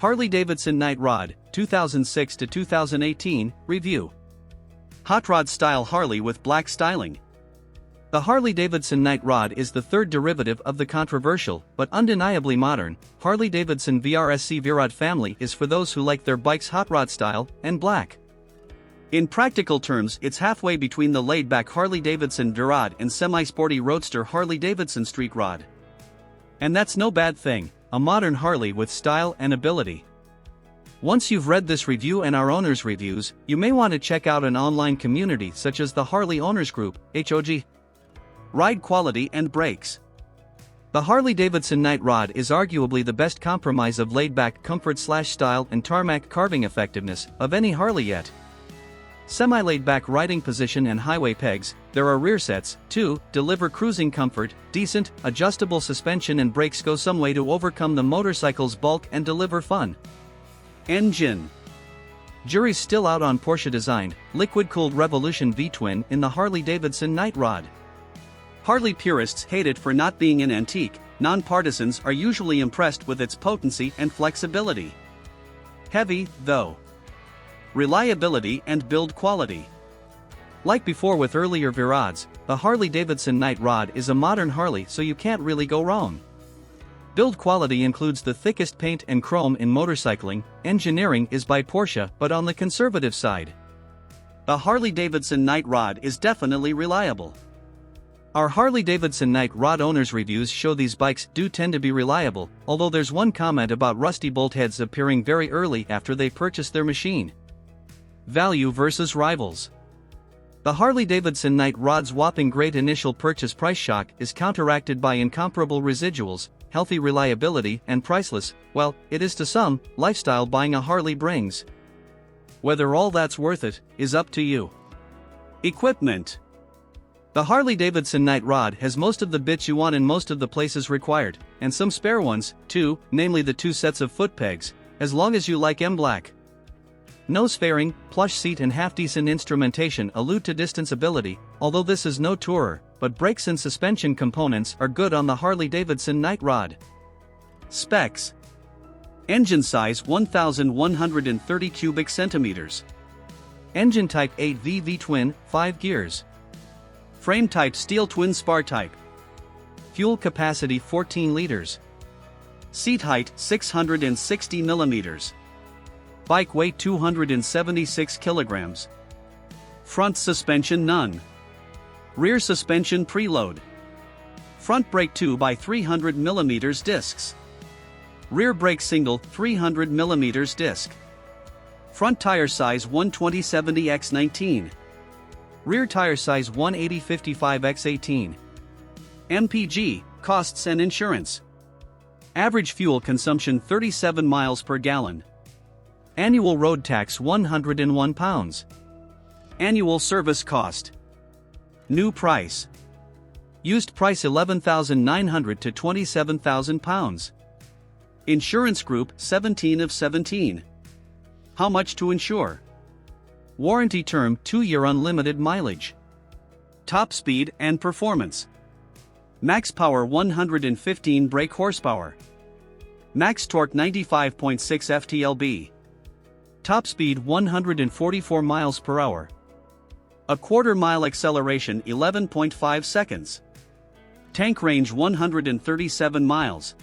Harley Davidson Night Rod, 2006 to 2018, Review. Hotrod style Harley with black styling. The Harley Davidson Night Rod is the third derivative of the controversial, but undeniably modern, Harley Davidson VRSC V-Rod family is for those who like their bikes hot rod style, and black. In practical terms, it's halfway between the laid-back Harley Davidson V-Rod and semi-sporty roadster Harley Davidson Street Rod. And that's no bad thing, a modern Harley with style and ability. Once you've read this review and our owners' reviews, you may want to check out an online community such as the Harley Owners Group, HOG. Ride quality and brakes. The Harley Davidson Night Rod is arguably the best compromise of laid-back comfort/style and tarmac carving effectiveness of any Harley yet. Semi-laid-back riding position and highway pegs, there are rear sets, too, deliver cruising comfort, decent, adjustable suspension and brakes go some way to overcome the motorcycle's bulk and deliver fun. Engine. Jury's still out on Porsche-designed, liquid-cooled Revolution V-twin in the Harley Davidson Night Rod. Harley purists hate it for not being an antique, non-partisans are usually impressed with its potency and flexibility. Heavy, though. Reliability and build quality. Like before with earlier V-Rods, the Harley Davidson Night Rod is a modern Harley so you can't really go wrong. Build quality includes the thickest paint and chrome in motorcycling, engineering is by Porsche but on the conservative side. The Harley Davidson Night Rod is definitely reliable. Our Harley Davidson Night Rod owners' reviews show these bikes do tend to be reliable, although there's one comment about rusty bolt heads appearing very early after they purchased their machine. Value versus rivals. The Harley Davidson Night Rod's whopping great initial purchase price shock is counteracted by incomparable residuals, healthy reliability and priceless, well, it is to some, lifestyle buying a Harley brings. Whether all that's worth it, is up to you. Equipment. The Harley Davidson Night Rod has most of the bits you want in most of the places required, and some spare ones, too, namely the 2 sets of foot pegs, as long as you like black. Nose fairing, plush seat and half-decent instrumentation allude to distanceability, although this is no tourer, but brakes and suspension components are good on the Harley Davidson Night Rod. Specs. Engine size 1,130 cubic centimeters. Engine type 8V V-twin, 5 gears. Frame type steel twin spar type. Fuel capacity 14 liters. Seat height 660 millimeters. Bike weight 276 kilograms. Front suspension none. Rear suspension preload. Front brake 2x300 mm discs. Rear brake single 300 mm disc. Front tire size 120/70x19. Rear tire size 180/55x18. MPG, costs and insurance. Average fuel consumption 37 miles per gallon. Annual road tax 101 pounds. Annual service cost. New price. Used price 11,900 to 27,000 pounds. Insurance group 17 of 17. How much to insure? Warranty term 2-year unlimited mileage. Top speed and performance. Max power 115 brake horsepower. Max torque 95.6 ft-lb. Top speed 144 miles per hour. A quarter-mile acceleration 11.5 seconds. Tank range 137 miles.